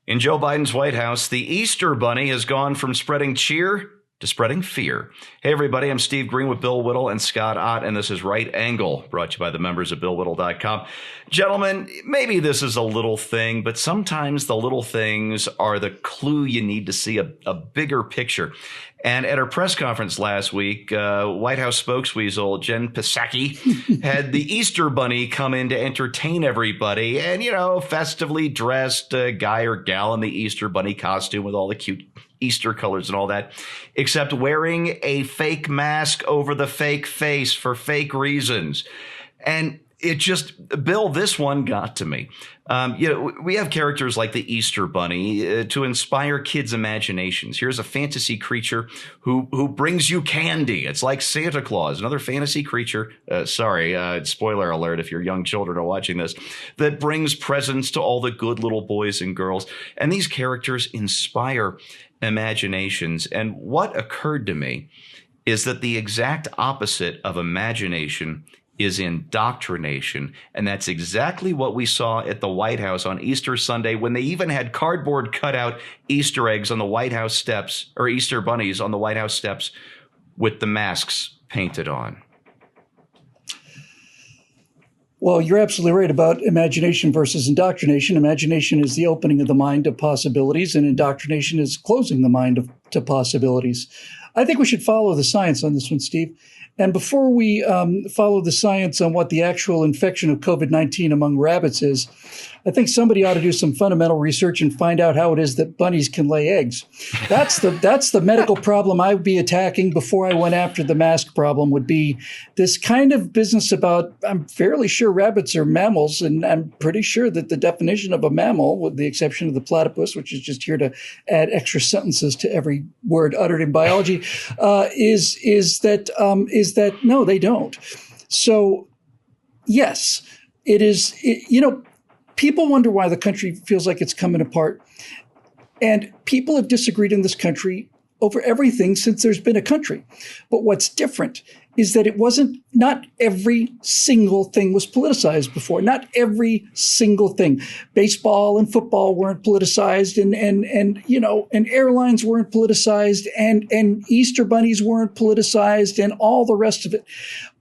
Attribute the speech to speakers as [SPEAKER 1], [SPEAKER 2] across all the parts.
[SPEAKER 1] In Joe Biden's White House, the Easter Bunny has gone from spreading cheer to spreading fear. Hey, everybody, I'm Steve Green with Bill Whittle and Scott Ott, and this is Right Angle, brought to you by the members of BillWhittle.com. Gentlemen, maybe this is a little thing, but sometimes the little things are the clue you need to see a bigger picture. And at her press conference last week, White House spokesweasel Jen Psaki had the Easter Bunny come in to entertain everybody. And, festively dressed guy or gal in the Easter Bunny costume with all the cute Easter colors and all that, except wearing a fake mask over the fake face for fake reasons. And it just, Bill, this one got to me. We have characters like the Easter Bunny to inspire kids' imaginations. Here's a fantasy creature who brings you candy. It's like Santa Claus, another fantasy creature. Spoiler alert if your young children are watching this, that brings presents to all the good little boys and girls. And these characters inspire imaginations. And what occurred to me is that the exact opposite of imagination is indoctrination. And that's exactly what we saw at the White House on Easter Sunday, when they even had cardboard cutout Easter eggs on the White House steps, or Easter bunnies on the White House steps with the masks painted on.
[SPEAKER 2] Well, you're absolutely right about imagination versus indoctrination. Imagination is the opening of the mind to possibilities, and indoctrination is closing the mind to possibilities. I think we should follow the science on this one, Steve. And before we follow the science on what the actual infection of COVID-19 among rabbits is, I think somebody ought to do some fundamental research and find out how it is that bunnies can lay eggs. That's the medical problem I would be attacking before I went after the mask problem. Would be this kind of business about, I'm fairly sure rabbits are mammals, and I'm pretty sure that the definition of a mammal, with the exception of the platypus, which is just here to add extra sentences to every word uttered in biology, is that no, they don't. So yes, it is. People wonder why the country feels like it's coming apart. And people have disagreed in this country over everything since there's been a country. But what's different is that not every single thing was politicized before. Not every single thing. Baseball and football weren't politicized, and airlines weren't politicized, and Easter bunnies weren't politicized, and all the rest of it.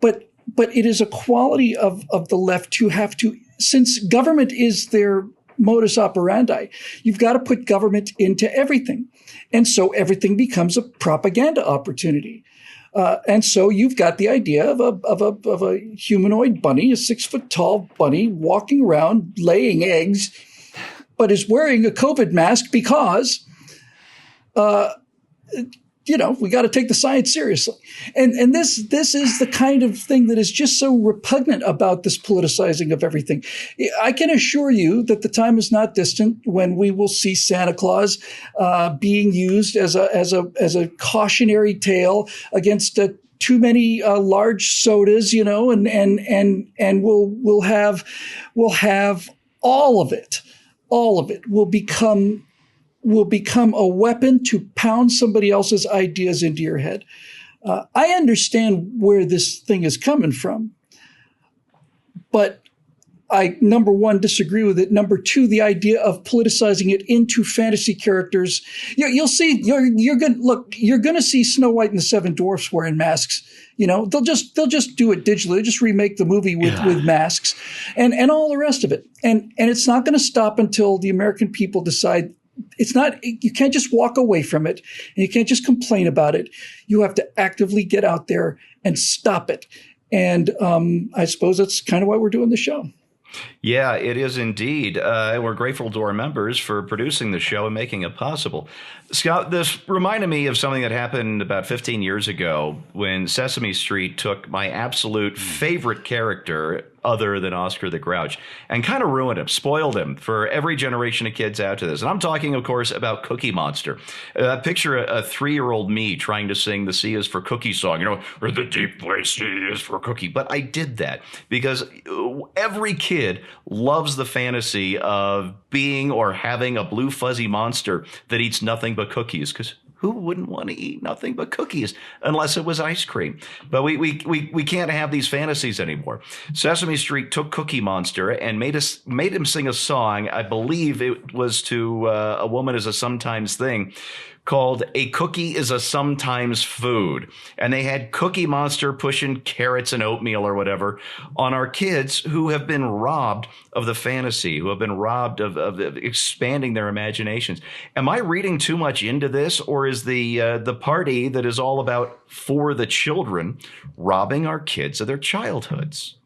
[SPEAKER 2] But it is a quality of the left to have to, since government is their modus operandi, you've got to put government into everything. And so everything becomes a propaganda opportunity. And so you've got the idea of a humanoid bunny, a 6-foot tall bunny walking around laying eggs, but is wearing a COVID mask because, we got to take the science seriously. And this is the kind of thing that is just so repugnant about this politicizing of everything. I can assure you that the time is not distant when we will see Santa Claus being used as a cautionary tale against too many large sodas, and we'll have all of it. All of it will become a weapon to pound somebody else's ideas into your head. I understand where this thing is coming from, but I, number one, disagree with it. Number two, the idea of politicizing it into fantasy characters. You'll see, you're going to see Snow White and the Seven Dwarfs wearing masks. They'll just do it digitally. They'll just remake the movie with masks and all the rest of it. And it's not going to stop until the American people decide. You can't just walk away from it, and you can't just complain about it. You have to actively get out there and stop it. And I suppose that's kind of why we're doing the show.
[SPEAKER 1] Yeah, it is indeed. We're grateful to our members for producing the show and making it possible. Scott, this reminded me of something that happened about 15 years ago when Sesame Street took my absolute favorite character, other than Oscar the Grouch, and kind of ruined him, spoiled him for every generation of kids after this. And I'm talking, of course, about Cookie Monster. Picture a 3-year-old me trying to sing the C is for Cookie song, or the deep blue C is for Cookie. But I did that because every kid loves the fantasy of being or having a blue fuzzy monster that eats nothing but cookies. Because Who wouldn't want to eat nothing but cookies unless it was ice cream? But we can't have these fantasies anymore. Sesame Street took Cookie Monster and made him sing a song. I believe it was to A Woman Is a Sometimes Thing, called A Cookie is a Sometimes Food. And they had Cookie Monster pushing carrots and oatmeal or whatever on our kids who have been robbed of the fantasy, who have been robbed of expanding their imaginations. Am I reading too much into this, or is the party that is all about for the children robbing our kids of their childhoods?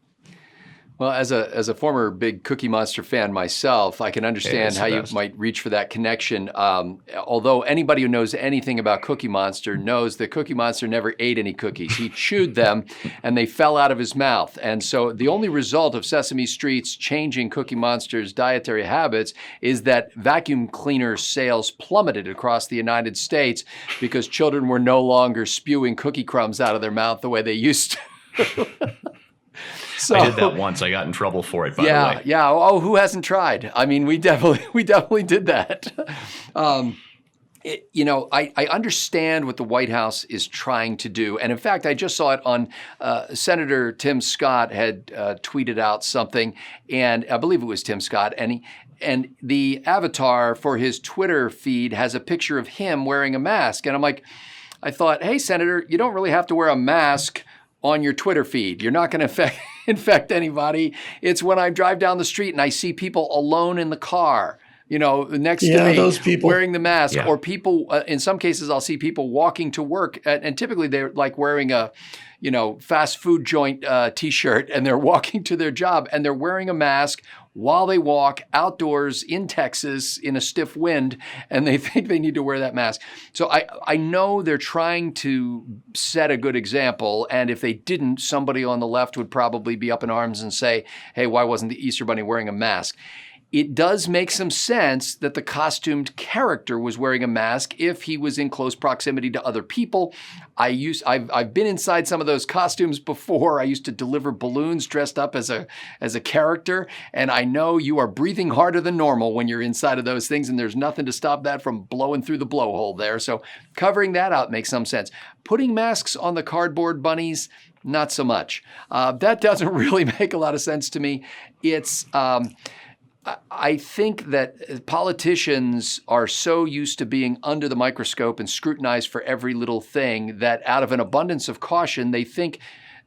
[SPEAKER 3] Well, as a former big Cookie Monster fan myself, I can understand how you might reach for that connection. Although anybody who knows anything about Cookie Monster knows that Cookie Monster never ate any cookies. He chewed them and they fell out of his mouth. And so the only result of Sesame Street's changing Cookie Monster's dietary habits is that vacuum cleaner sales plummeted across the United States because children were no longer spewing cookie crumbs out of their mouth the way they used to. So,
[SPEAKER 1] I did that once. I got in trouble for it, by the way.
[SPEAKER 3] Yeah. Oh, who hasn't tried? I mean, we definitely did that. I understand what the White House is trying to do. And in fact, I just saw it on Senator Tim Scott had tweeted out something, and I believe it was Tim Scott, and the avatar for his Twitter feed has a picture of him wearing a mask. And I thought, hey, Senator, you don't really have to wear a mask on your Twitter feed. You're not going to infect anybody. It's when I drive down the street and I see people alone in the car, next to me,
[SPEAKER 2] those people
[SPEAKER 3] wearing the mask, or people, in some cases, I'll see people walking to work, and typically they're like wearing a, fast food joint T-shirt, and they're walking to their job, and they're wearing a mask while they walk outdoors in Texas in a stiff wind, and they think they need to wear that mask. So I know they're trying to set a good example, and if they didn't, somebody on the left would probably be up in arms and say, hey, why wasn't the Easter Bunny wearing a mask? It does make some sense that the costumed character was wearing a mask if he was in close proximity to other people. I've been inside some of those costumes before. I used to deliver balloons dressed up as a character, and I know you are breathing harder than normal when you're inside of those things, and there's nothing to stop that from blowing through the blowhole there. So covering that out makes some sense. Putting masks on the cardboard bunnies, not so much. That doesn't really make a lot of sense to me. I think that politicians are so used to being under the microscope and scrutinized for every little thing that out of an abundance of caution, they think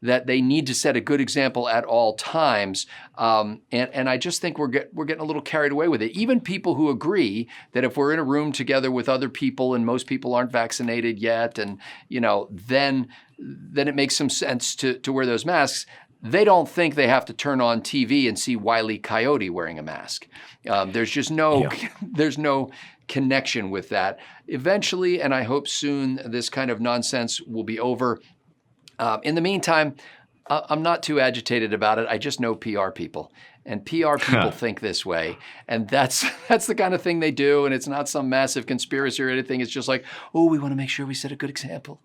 [SPEAKER 3] that they need to set a good example at all times. And I just think we're getting a little carried away with it. Even people who agree that if we're in a room together with other people and most people aren't vaccinated yet, and then it makes some sense to wear those masks. They don't think they have to turn on TV and see Wile E. Coyote wearing a mask. There's just there's no connection with that. Eventually, and I hope soon, this kind of nonsense will be over. In the meantime, I'm not too agitated about it. I just know PR people, and PR people think this way, and that's the kind of thing they do. And it's not some massive conspiracy or anything. It's just like, oh, we want to make sure we set a good example.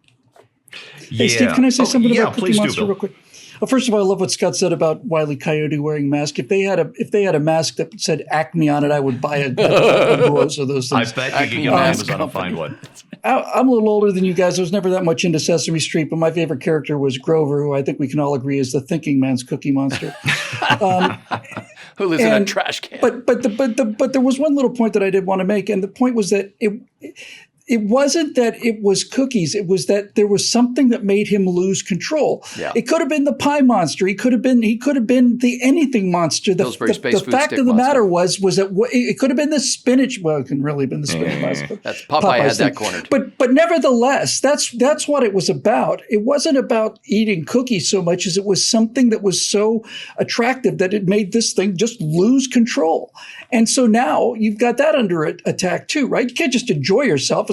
[SPEAKER 2] Hey, Steve, can I say something about Cookie Monster real quick? Well, first of all, I love what Scott said about Wile E. Coyote wearing a mask. If they had a mask that said Acme on it, I would buy a gross of those things.
[SPEAKER 1] I bet you can get on Amazon and find one.
[SPEAKER 2] I'm a little older than you guys. I was never that much into Sesame Street, but my favorite character was Grover, who I think we can all agree is the thinking man's Cookie Monster.
[SPEAKER 3] Who lives in a trash can.
[SPEAKER 2] But there was one little point that I did want to make, and the point was that it wasn't that it was cookies. It was that there was something that made him lose control. Yeah. It could have been the pie monster. He could have been the anything monster. The fact of the matter was that it could have been the spinach. Well, it couldn't really have been the spinach monster.
[SPEAKER 3] That's Popeye had that cornered.
[SPEAKER 2] But nevertheless, that's what it was about. It wasn't about eating cookies so much as it was something that was so attractive that it made this thing just lose control. And so now you've got that under attack too, right? You can't just enjoy yourself.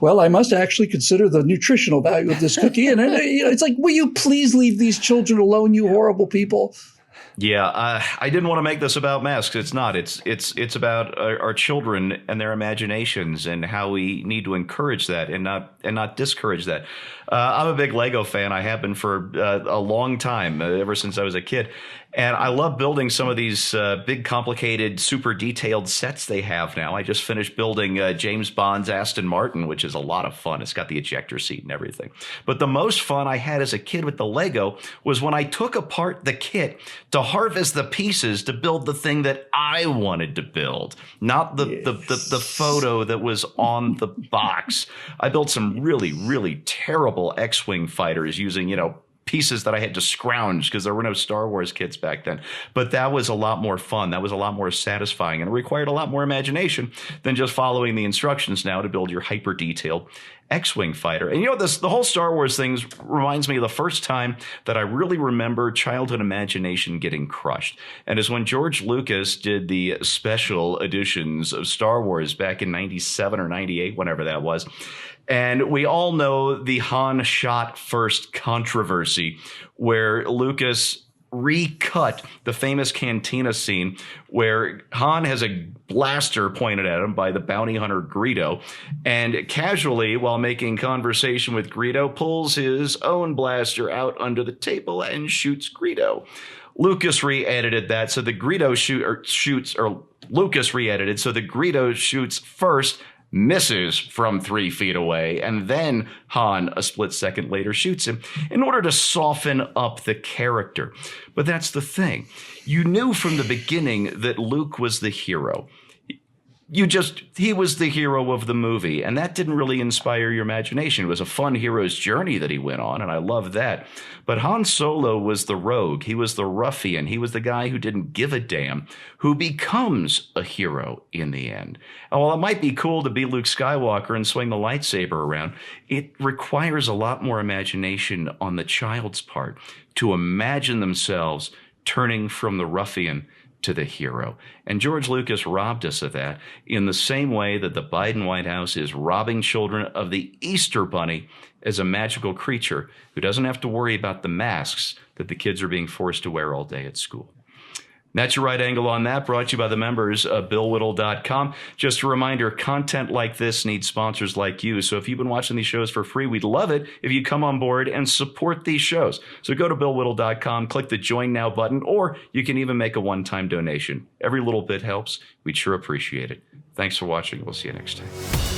[SPEAKER 2] Well, I must actually consider the nutritional value of this cookie. And it's like, will you please leave these children alone, you horrible people?
[SPEAKER 1] Yeah, I didn't want to make this about masks. It's not. It's about our children and their imaginations and how we need to encourage that and not discourage that. I'm a big Lego fan. I have been for a long time, ever since I was a kid. And I love building some of these big, complicated, super detailed sets they have now. I just finished building James Bond's Aston Martin, which is a lot of fun. It's got the ejector seat and everything. But the most fun I had as a kid with the Lego was when I took apart the kit to harvest the pieces to build the thing that I wanted to build, not the photo that was on the box. I built some really, really terrible X-Wing fighters using, pieces that I had to scrounge because there were no Star Wars kits back then. But that was a lot more fun. That was a lot more satisfying, and it required a lot more imagination than just following the instructions now to build your hyper detailed X-Wing fighter. And the whole Star Wars thing reminds me of the first time that I really remember childhood imagination getting crushed. And is when George Lucas did the special editions of Star Wars back in 97 or 98, whenever that was. And we all know the Han shot first controversy, where Lucas recut the famous cantina scene where Han has a blaster pointed at him by the bounty hunter Greedo, and casually, while making conversation with Greedo, pulls his own blaster out under the table and shoots Greedo. Lucas re-edited that so the Greedo Lucas re-edited so the Greedo shoots first, misses from 3 feet away, and then Han, a split second later, shoots him in order to soften up the character. But that's the thing. You knew from the beginning that Luke was the hero. He was the hero of the movie, and that didn't really inspire your imagination. It was a fun hero's journey that he went on, and I loved that. But Han Solo was the rogue. He was the ruffian. He was the guy who didn't give a damn, who becomes a hero in the end. And while it might be cool to be Luke Skywalker and swing the lightsaber around, it requires a lot more imagination on the child's part to imagine themselves turning from the ruffian to the hero. And George Lucas robbed us of that in the same way that the Biden White House is robbing children of the Easter Bunny as a magical creature who doesn't have to worry about the masks that the kids are being forced to wear all day at school. That's your right angle on that, brought to you by the members of BillWhittle.com. Just a reminder, content like this needs sponsors like you. So if you've been watching these shows for free, we'd love it if you come on board and support these shows. So go to BillWhittle.com, click the Join Now button, or you can even make a one-time donation. Every little bit helps. We'd sure appreciate it. Thanks for watching. We'll see you next time.